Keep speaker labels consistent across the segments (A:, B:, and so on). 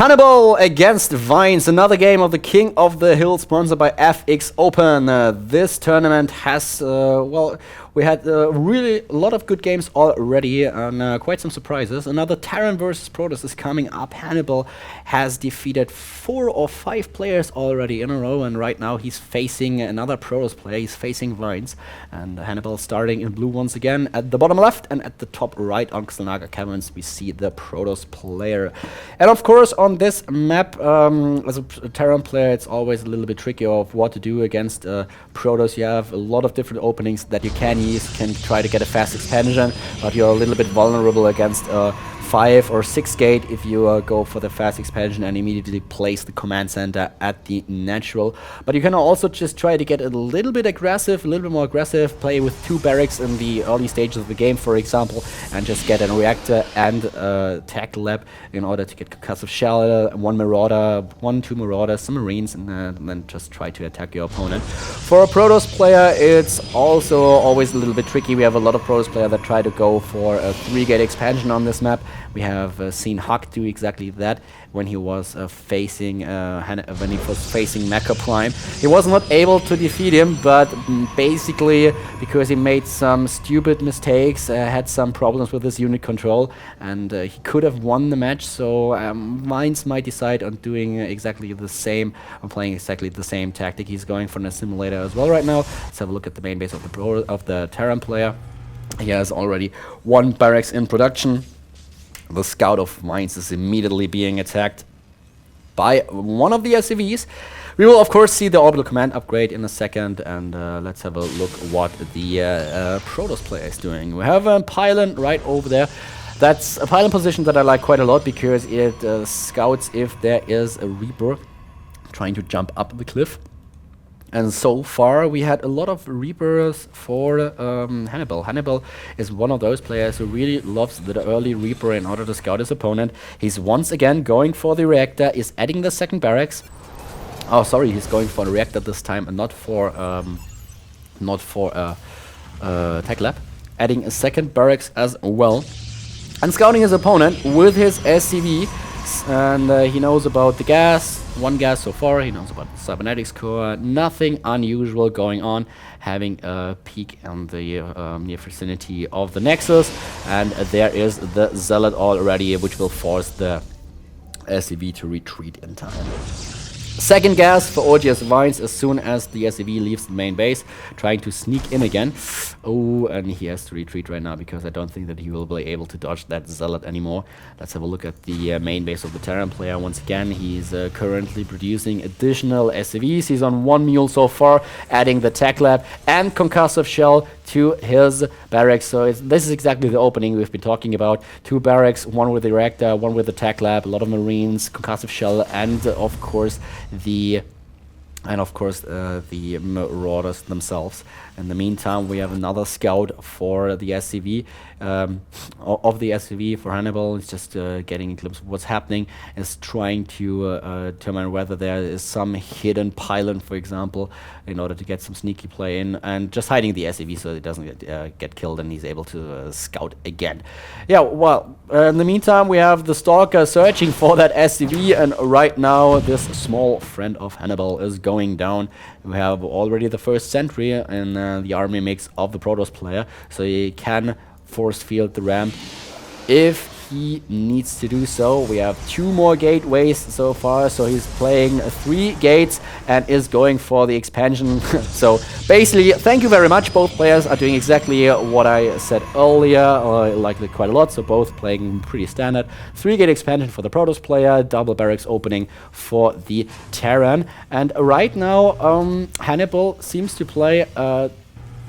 A: Hannibal against Vines, another game of the King of the Hill, sponsored by FXOpen. This tournament has, well, we had really a lot of good games already and quite some surprises. Another Terran versus Protoss is coming up. Hannibal has defeated 4 or 5 players already in a row, and right now he's facing another Protoss player. He's facing Vines, and Hannibal starting in blue once again. At the bottom left and at the top right on Xelnaga Caverns, we see the Protoss player. And of course, on this map, as a Terran player, it's always a little bit tricky of what to do against Protoss. You have a lot of different openings that you can try to get a fast expansion, but you're a little bit vulnerable against 5 or 6 gate if you go for the fast expansion and immediately place the command center at the natural. But you can also just try to get a little bit aggressive, a little bit more aggressive, play with 2 barracks in the early stages of the game, for example, and just get a reactor and a tech lab in order to get concussive shell, 1 marauder, 1-2 marauders, some marines, and then just try to attack your opponent. For a Protoss player, it's also always a little bit tricky. We have a lot of Protoss players that try to go for a 3-gate expansion on this map. We have seen Huck do exactly that when he was facing HannibalPrime. He was not able to defeat him, but basically because he made some stupid mistakes, had some problems with his unit control, and he could have won the match. So Vines might decide on doing exactly the same, on playing exactly the same tactic. He's going for an assimilator as well right now. Let's have a look at the main base of the Terran player. He has already 1 barracks in production. The scout of Vines is immediately being attacked by one of the SCVs. We will of course see the orbital command upgrade in a second, and let's have a look what the Protoss player is doing. We have a pylon right over there. That's a pylon position that I like quite a lot because it scouts if there is a Reaper trying to jump up the cliff. And so far, we had a lot of Reapers for Hannibal. Hannibal is one of those players who really loves the early Reaper in order to scout his opponent. He's once again going for the reactor, is adding the second barracks. Oh, sorry, he's going for the reactor this time, and not for tech lab. Adding a second barracks as well, and scouting his opponent with his SCV. And he knows about the gas, 1 gas so far. He knows about the cybernetics core. Nothing unusual going on. Having a peek on the near vicinity of the Nexus, and there is the Zealot already, which will force the SCV to retreat in time. Second gas for oGsVINES as soon as the SCV leaves the main base, trying to sneak in again. Oh, and he has to retreat right now because I don't think that he will be able to dodge that Zealot anymore. Let's have a look at the main base of the Terran player. Once again, he's currently producing additional SCVs. He's on 1 mule so far, adding the tech lab and concussive shell to his barracks. So this is exactly the opening we've been talking about. 2 barracks, 1 with the reactor, 1 with the tech lab, a lot of marines, concussive shell, and of course the marauders themselves. In the meantime, we have another scout for the SCV, of the SCV for Hannibal. It's just getting a glimpse of what's happening, is trying to determine whether there is some hidden pylon, for example, in order to get some sneaky play in, and just hiding the SCV so it doesn't get killed and he's able to scout again. Yeah, well, in the meantime, we have the Stalker searching for that SCV, and right now this small friend of Hannibal is going down. We have already the first sentry in the army mix of the Protoss player, so he can force field the ramp if he needs to do so. We have 2 more gateways so far, so he's playing 3 gates and is going for the expansion. So basically, thank you very much. Both players are doing exactly what I said earlier. I like it quite a lot, so both playing pretty standard. 3-gate expansion for the Protoss player, double barracks opening for the Terran. And right now, Hannibal seems to play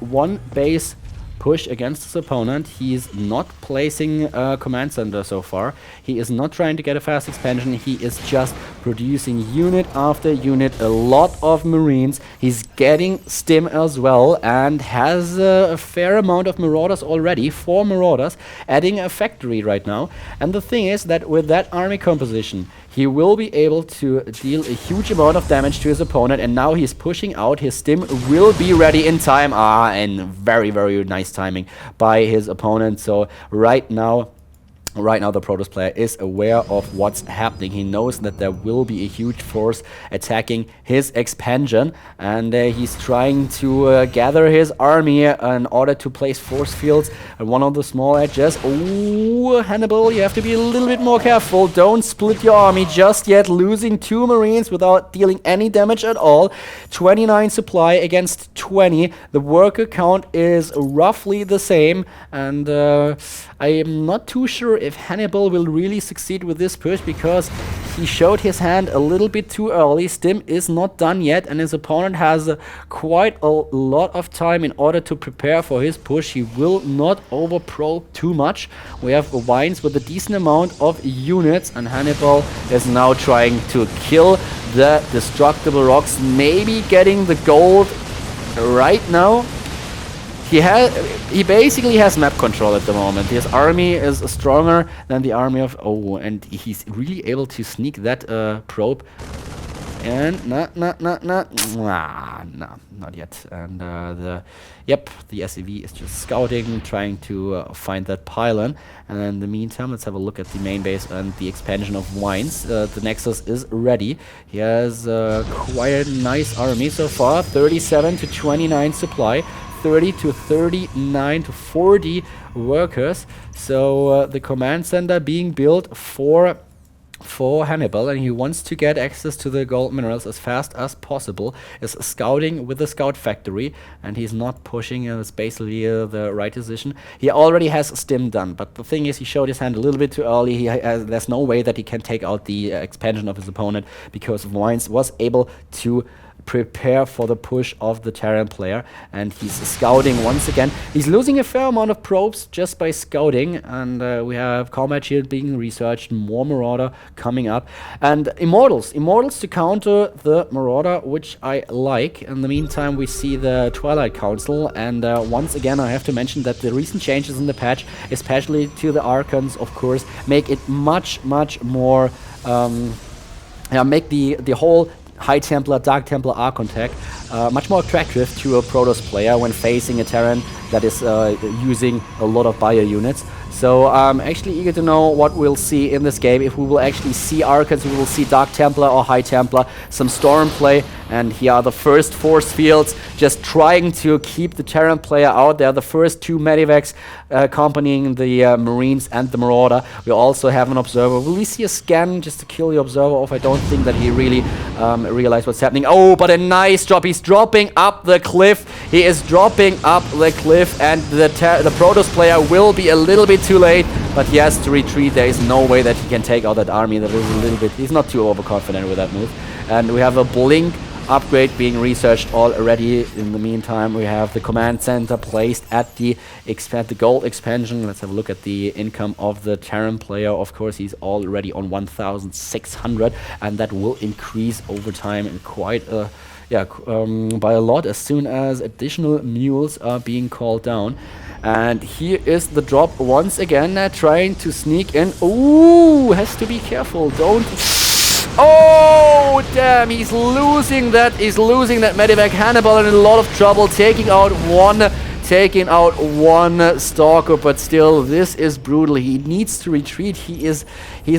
A: 1 base push against his opponent. He's not placing a command center so far. He is not trying to get a fast expansion. He is just producing unit after unit, a lot of marines. He's getting stim as well, and has a fair amount of marauders already, 4 marauders, adding a factory right now. And the thing is that with that army composition, he will be able to deal a huge amount of damage to his opponent, and now he's pushing out. His stim will be ready in time. And very, very nice timing by his opponent. So right now Right now the Protoss player is aware of what's happening. He knows that there will be a huge force attacking his expansion, and he's trying to gather his army in order to place force fields at one of the small edges. Oh, Hannibal, you have to be a little bit more careful. Don't split your army just yet, losing 2 Marines without dealing any damage at all. 29 supply against 20. The worker count is roughly the same, and I am not too sure if Hannibal will really succeed with this push, because he showed his hand a little bit too early. Stim is not done yet, and his opponent has quite a lot of time in order to prepare for his push. He will not overprobe too much. We have oGsVINES with a decent amount of units, and Hannibal is now trying to kill the destructible rocks, maybe getting the gold right now. He basically has map control at the moment. His army is stronger than the army of and he's really able to sneak that probe. And no, not yet. And the SCV is just scouting, trying to find that pylon. And in the meantime, let's have a look at the main base and the expansion of oGsVINES. The Nexus is ready. He has quite a nice army so far. 37 to 29 supply. 30 to 39 to 40 workers. So the command center being built for Hannibal, and he wants to get access to the gold minerals as fast as possible. Is scouting with the scout factory, and he's not pushing. It's basically the right decision. He already has Stim done, but the thing is, he showed his hand a little bit too early. There's no way that he can take out the expansion of his opponent, because oGsVINES was able to prepare for the push of the Terran player, and he's scouting once again. He's losing a fair amount of probes just by scouting, and we have Combat Shield being researched, more Marauder coming up, and Immortals to counter the Marauder, which I like. In the meantime, we see the Twilight Council, and once again I have to mention that the recent changes in the patch, especially to the Archons, of course, make it much more make the whole High Templar, Dark Templar Archon tech much more attractive to a Protoss player when facing a Terran that is using a lot of bio units. So I'm actually eager to know what we'll see in this game. If we will actually see Archons, we will see Dark Templar or High Templar, some Storm play, and here are the first force fields just trying to keep the Terran player out. They are the first 2 Medivacs accompanying the Marines and the Marauder. We also have an Observer. Will we see a scan just to kill the Observer off? I don't think that he really realized what's happening. Oh, but a nice drop. He's dropping up the cliff. He is dropping up the cliff, and the Protoss player will be a little bit too late, but he has to retreat. There is no way that he can take out that army. That is a little bit... He's not too overconfident with that move. And we have a Blink upgrade being researched already. In the meantime, we have the command center placed at the gold expansion. Let's have a look at the income of the Terran player. Of course, he's already on 1,600, and that will increase over time in quite a by a lot as soon as additional mules are being called down. And here is the drop once again, trying to sneak in. Ooh, has to be careful. Don't... Oh, damn, he's losing that Medivac. Hannibal in a lot of trouble, taking out one Stalker, but still, this is brutal. He needs to retreat. He's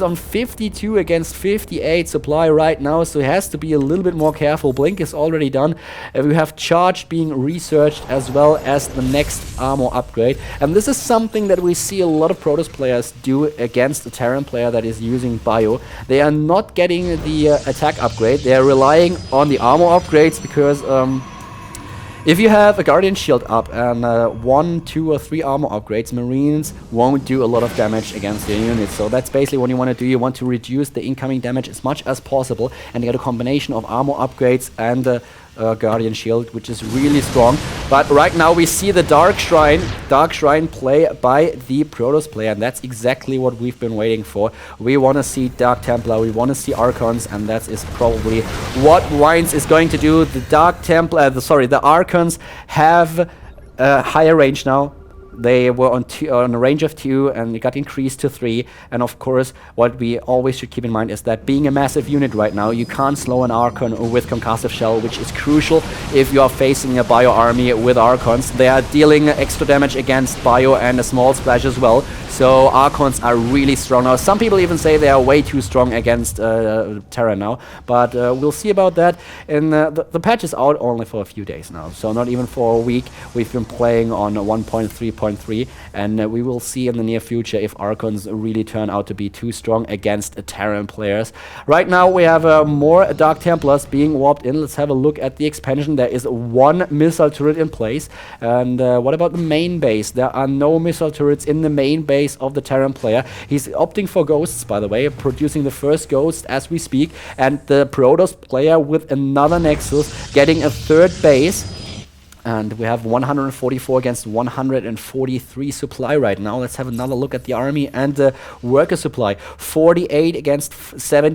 A: on 52 against 58 supply right now, so he has to be a little bit more careful. Blink is already done. We have Charge being researched, as well as the next armor upgrade. And this is something that we see a lot of Protoss players do against a Terran player that is using bio. They are not getting the attack upgrade. They are relying on the armor upgrades, because if you have a Guardian Shield up and 1, 2, or 3 armor upgrades, Marines won't do a lot of damage against your units. So that's basically what you want to do. You want to reduce the incoming damage as much as possible and get a combination of armor upgrades and Guardian Shield, which is really strong. But right now we see the Dark Shrine play by the Protoss player, and that's exactly what we've been waiting for. We want to see Dark Templar, we want to see Archons, and that is probably what oGsVINES is going to do. The Dark Templar, the Archons have higher range now. they were on a range of 2, and it got increased to 3. And of course, what we always should keep in mind is that being a massive unit right now, you can't slow an Archon with Concussive Shell, which is crucial if you are facing a Bio army with Archons. They are dealing extra damage against Bio and a small splash as well. So Archons are really strong now. Some people even say they are way too strong against Terra now, but we'll see about that. And the patch is out only for a few days now, so not even for a week. We've been playing on 1.3.3, and we will see in the near future if Archons really turn out to be too strong against Terran players. Right now we have more Dark Templars being warped in. Let's have a look at the expansion. There is 1 missile turret in place. And what about the main base? There are no missile turrets in the main base of the Terran player. He's opting for ghosts, by the way, producing the first ghost as we speak, and the Protoss player with another Nexus getting a 3rd base. And we have 144 against 143 supply right now. Let's have another look at the army and the worker supply. 48 against 57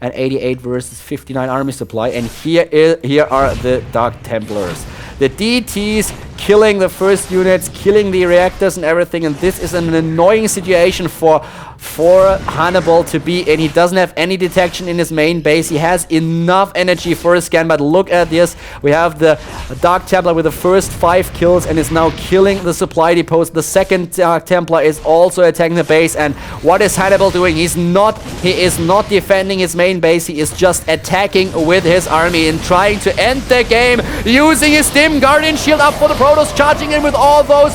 A: and 88 versus 59 army supply. And here are the Dark Templars. The DTs killing the first units, killing the reactors and everything. And this is an annoying situation for Hannibal to be in. He doesn't have any detection in his main base. He has enough energy for a scan, but look at this. We have the Dark Templar with the first 5 kills and is now killing the supply depots. The second Dark Templar is also attacking the base. And what is Hannibal doing? He is not defending his main base. He is just attacking with his army and trying to end the game using his Dim Guardian Shield up for the Protoss, charging in with all those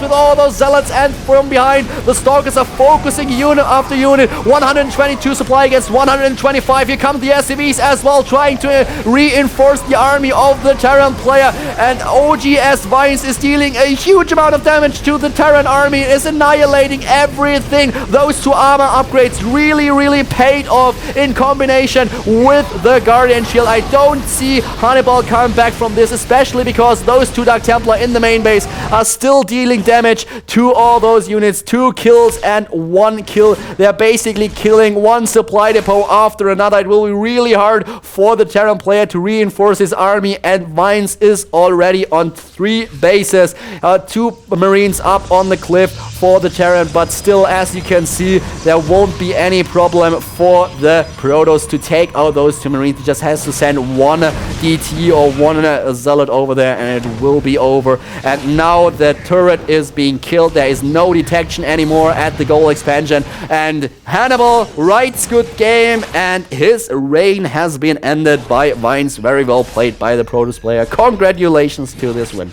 A: zealots, and from behind the Stalkers are focusing unit after unit. 122 supply against 125. Here come the SCVs as well, trying to reinforce the army of the Terran player. And oGsVINES is dealing a huge amount of damage to the Terran army. Is annihilating everything. Those 2 armor upgrades really paid off in combination with the Guardian Shield. I don't see Hannibal come back from this, especially because those 2 Dark Templar in the main base are still dealing damage to all those units. 2 kills and 1 kill. They're basically killing 1 supply depot after another. It will be really hard for the Terran player to reinforce his army, and Vines is already on 3 bases. 2 Marines up on the cliff for the Terran, but still, as you can see, there won't be any problem for the Protoss to take out those 2 Marines. He just has to send 1 DT or 1 Zealot over there, and it will be over. And now the turret is being killed. There is no detection anymore at the goal expansion, and Hannibal writes good game, and his reign has been ended by Vines. Very well played by the Protoss player. Congratulations to this win.